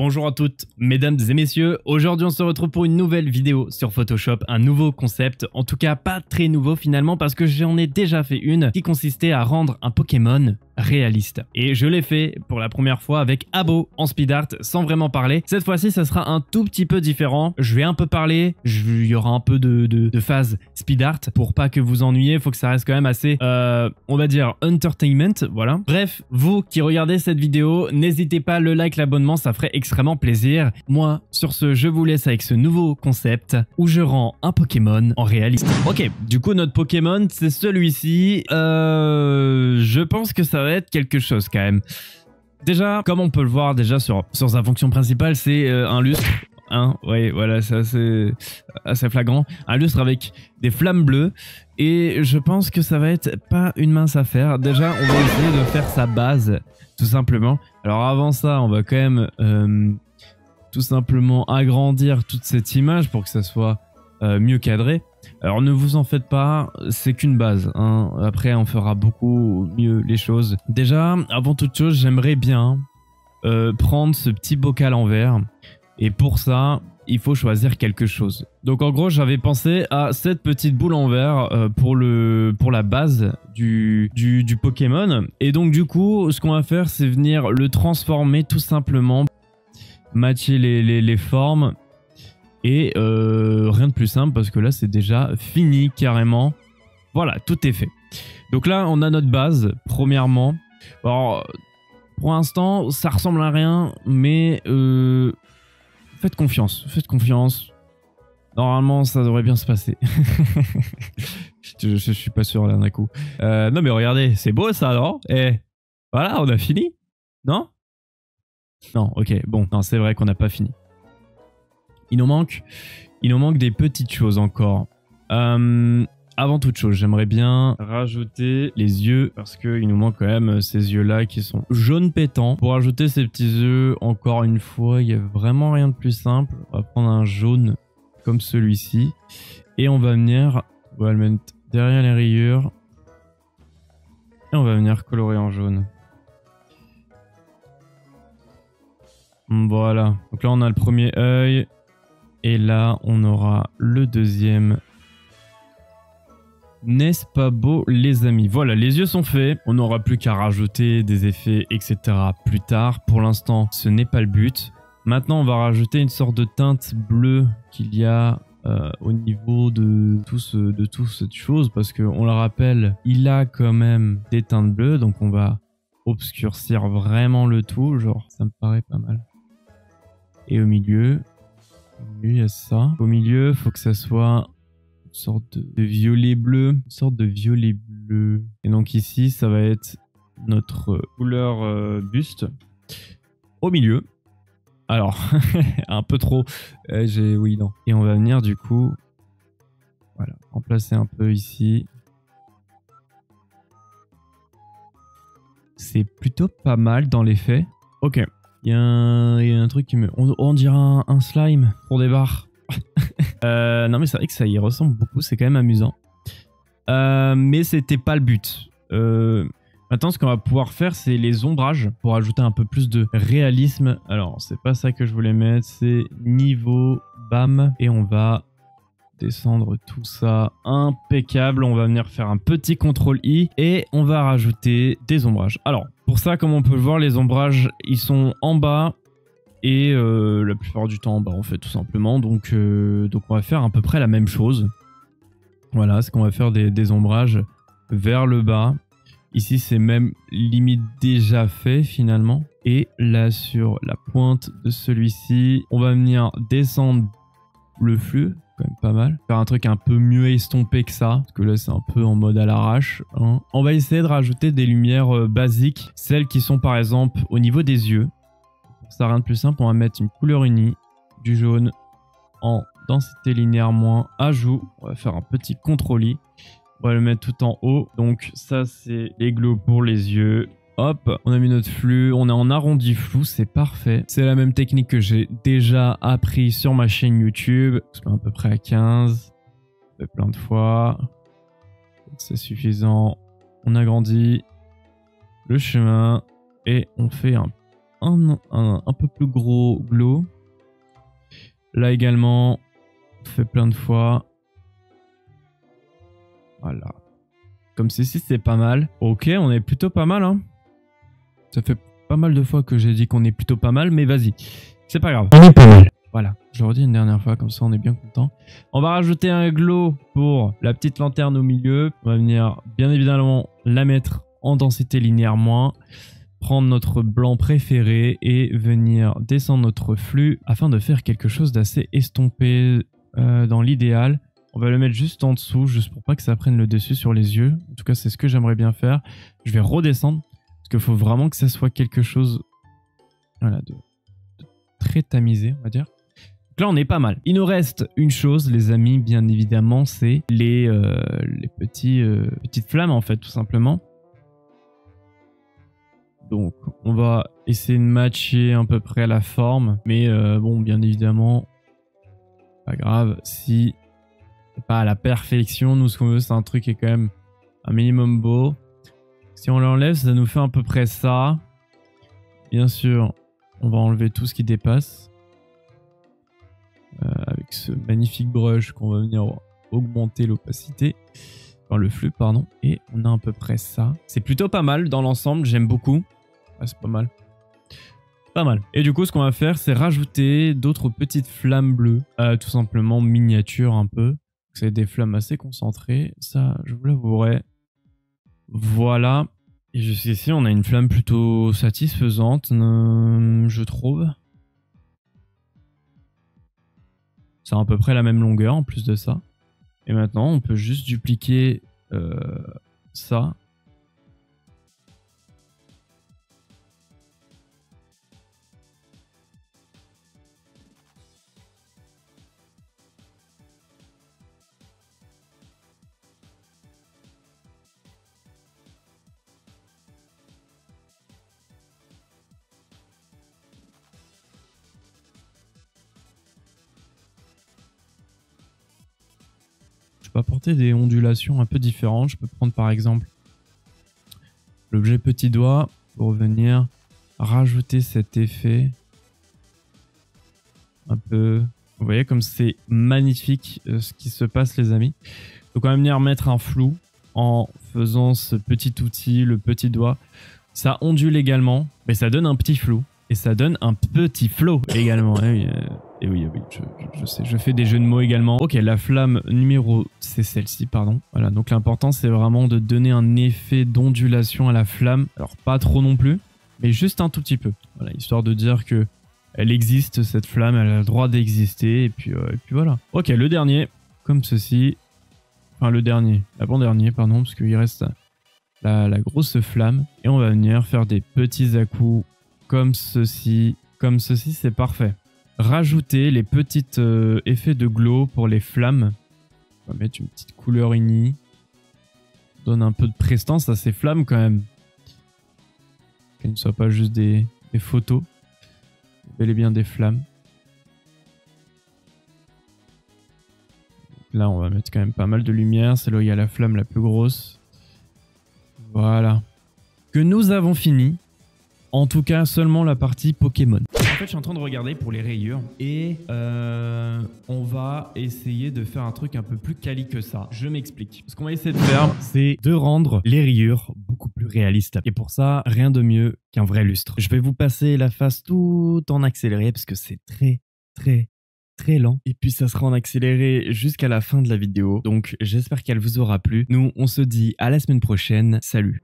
Bonjour à toutes, mesdames et messieurs. Aujourd'hui, on se retrouve pour une nouvelle vidéo sur Photoshop, un nouveau concept. En tout cas, pas très nouveau finalement parce que j'en ai déjà fait une qui consistait à rendre un Pokémon réaliste. Et je l'ai fait pour la première fois avec Abo en speed art sans vraiment parler. Cette fois-ci, ça sera un tout petit peu différent. Je vais un peu parler, il y aura un peu de phase speed art pour pas que vous ennuyez. Il faut que ça reste quand même assez, on va dire, entertainment. Voilà. Bref, vous qui regardez cette vidéo, n'hésitez pas, le like, l'abonnement, ça ferait extrêmement plaisir. Moi, sur ce, je vous laisse avec ce nouveau concept où je rends un Pokémon en réaliste. Ok, du coup, notre Pokémon, c'est celui-ci. Je pense que ça va être quelque chose quand même. Déjà, comme on peut le voir déjà sur sa fonction principale, c'est un lustre. Hein, oui, voilà, c'est assez flagrant. Un lustre avec des flammes bleues. Et je pense que ça va être pas une mince affaire. Déjà, on va essayer de faire sa base, tout simplement. Alors avant ça, on va quand même tout simplement agrandir toute cette image pour que ça soit mieux cadré. Alors ne vous en faites pas, c'est qu'une base, hein. Après on fera beaucoup mieux les choses. Déjà, avant toute chose, j'aimerais bien prendre ce petit bocal en verre. Et pour ça, il faut choisir quelque chose. Donc en gros, j'avais pensé à cette petite boule en verre pour la base du Pokémon. Et donc du coup, ce qu'on va faire, c'est venir le transformer tout simplement. Matcher les formes. Et rien de plus simple parce que là c'est déjà fini carrément. Voilà, tout est fait. Donc là on a notre base premièrement. Alors pour l'instant ça ressemble à rien, mais faites confiance. Faites confiance. Normalement ça devrait bien se passer. je suis pas sûr là d'un coup. Non mais regardez, c'est beau ça, non? Et voilà, on a fini. Non? Non, ok, bon, non, c'est vrai qu'on n'a pas fini. Il nous manque des petites choses encore. Avant toute chose, j'aimerais bien rajouter les yeux parce qu'il nous manque quand même ces yeux-là qui sont jaunes pétants. Pour rajouter ces petits yeux, encore une fois, il n'y a vraiment rien de plus simple. On va prendre un jaune comme celui-ci et on va le mettre derrière les rayures et on va venir colorer en jaune. Voilà, donc là on a le premier œil. Et là, on aura le deuxième. N'est-ce pas beau, les amis? Voilà, les yeux sont faits. On n'aura plus qu'à rajouter des effets, etc. plus tard. Pour l'instant, ce n'est pas le but. Maintenant, on va rajouter une sorte de teinte bleue qu'il y a au niveau de tout cette chose. Parce qu'on le rappelle, il a quand même des teintes bleues. Donc, on va obscurcir vraiment le tout. Genre, ça me paraît pas mal. Et au milieu... il y a ça. Au milieu, il faut que ça soit une sorte de violet bleu. Une sorte de violet bleu. Et donc ici, ça va être notre couleur buste. Au milieu. Alors, un peu trop. Oui, non. Et on va venir du coup... voilà, remplacer un peu ici. C'est plutôt pas mal dans les faits. Ok. Il y a un truc qui me... On dirait un slime pour des barres. Non mais c'est vrai que ça y ressemble beaucoup, c'est quand même amusant. Mais c'était pas le but. Maintenant ce qu'on va pouvoir faire c'est les ombrages pour ajouter un peu plus de réalisme. Alors c'est pas ça que je voulais mettre, c'est niveau bam. Et on va descendre tout ça impeccable. On va venir faire un petit CTRL-I et on va rajouter des ombrages. Alors pour ça, comme on peut le voir, les ombrages ils sont en bas et la plupart du temps en bas en fait tout simplement. Donc on va faire à peu près la même chose. Voilà, c'est qu'on va faire des ombrages vers le bas. Ici c'est même limite déjà fait finalement. Et là sur la pointe de celui-ci, on va venir descendre le flux. Quand même pas mal. Faire un truc un peu mieux estompé que ça, parce que là c'est un peu en mode à l'arrache. Hein. On va essayer de rajouter des lumières basiques, celles qui sont par exemple au niveau des yeux. Pour ça rien de plus simple, on va mettre une couleur unie, du jaune en densité linéaire moins ajout. On va faire un petit CTRL-I. On va le mettre tout en haut. Donc ça c'est les glows pour les yeux. Hop, on a mis notre flux, on est en arrondi flou, c'est parfait. C'est la même technique que j'ai déjà appris sur ma chaîne YouTube. À peu près à 15, fait plein de fois. C'est suffisant. On agrandit le chemin et on fait un un peu plus gros glow. Là également, on fait plein de fois. Voilà. Comme ceci, c'est pas mal. Ok, on est plutôt pas mal, hein. Ça fait pas mal de fois que j'ai dit qu'on est plutôt pas mal, mais vas-y. C'est pas grave. On est pas mal. Voilà, je le redis une dernière fois, comme ça on est bien content. On va rajouter un glow pour la petite lanterne au milieu. On va venir bien évidemment la mettre en densité linéaire moins. Prendre notre blanc préféré et venir descendre notre flux afin de faire quelque chose d'assez estompé dans l'idéal. On va le mettre juste en dessous, juste pour pas que ça prenne le dessus sur les yeux. En tout cas, c'est ce que j'aimerais bien faire. Je vais redescendre, parce qu'il faut vraiment que ça soit quelque chose voilà, de très tamisé, on va dire. Donc là, on est pas mal. Il nous reste une chose, les amis, bien évidemment, c'est les petites flammes, en fait, tout simplement. Donc, on va essayer de matcher à peu près la forme. Mais bon, bien évidemment, pas grave. Si c'est pas à la perfection, nous, ce qu'on veut, c'est un truc qui est quand même un minimum beau. Si on l'enlève, ça nous fait à peu près ça. Bien sûr, on va enlever tout ce qui dépasse. Avec ce magnifique brush qu'on va venir augmenter l'opacité. Enfin, le flux, pardon. Et on a à peu près ça. C'est plutôt pas mal dans l'ensemble, j'aime beaucoup. Ah, c'est pas mal. Pas mal. Et du coup, ce qu'on va faire, c'est rajouter d'autres petites flammes bleues. Tout simplement miniatures un peu. C'est des flammes assez concentrées. Ça, je vous l'avouerai. Voilà. Et jusqu'ici, on a une flamme plutôt satisfaisante, je trouve. C'est à peu près la même longueur en plus de ça. Et maintenant, on peut juste dupliquer ça. Je peux apporter des ondulations un peu différentes. Je peux prendre par exemple l'objet petit doigt pour venir rajouter cet effet un peu... Vous voyez comme c'est magnifique ce qui se passe, les amis. Il faut quand même venir mettre un flou en faisant ce petit outil, le petit doigt. Ça ondule également, mais ça donne un petit flou. Et ça donne un petit flow également. Et oui, je sais, je fais des jeux de mots également. Ok, la flamme numéro, c'est celle-ci, pardon. Voilà, donc l'important, c'est vraiment de donner un effet d'ondulation à la flamme. Alors, pas trop non plus, mais juste un tout petit peu. Voilà, histoire de dire que elle existe, cette flamme, elle a le droit d'exister. Et puis voilà. Ok, le dernier, comme ceci. Enfin, le dernier, l'avant-dernier, pardon, parce qu'il reste la grosse flamme. Et on va venir faire des petits à-coups comme ceci. Comme ceci, c'est parfait. Rajouter les petits effets de glow pour les flammes. On va mettre une petite couleur uni. Donne un peu de prestance à ces flammes quand même. Qu'elles ne soient pas juste des photos. Bel et bien des flammes. Là, on va mettre quand même pas mal de lumière. C'est là où il y a la flamme la plus grosse. Voilà. Que nous avons fini. En tout cas, seulement la partie Pokémon. En fait, je suis en train de regarder pour les rayures et on va essayer de faire un truc un peu plus quali que ça. Je m'explique. Ce qu'on va essayer de faire, c'est de rendre les rayures beaucoup plus réalistes. Et pour ça, rien de mieux qu'un vrai lustre. Je vais vous passer la face tout en accéléré parce que c'est très lent. Et puis ça sera en accéléré jusqu'à la fin de la vidéo. Donc j'espère qu'elle vous aura plu. Nous, on se dit à la semaine prochaine. Salut!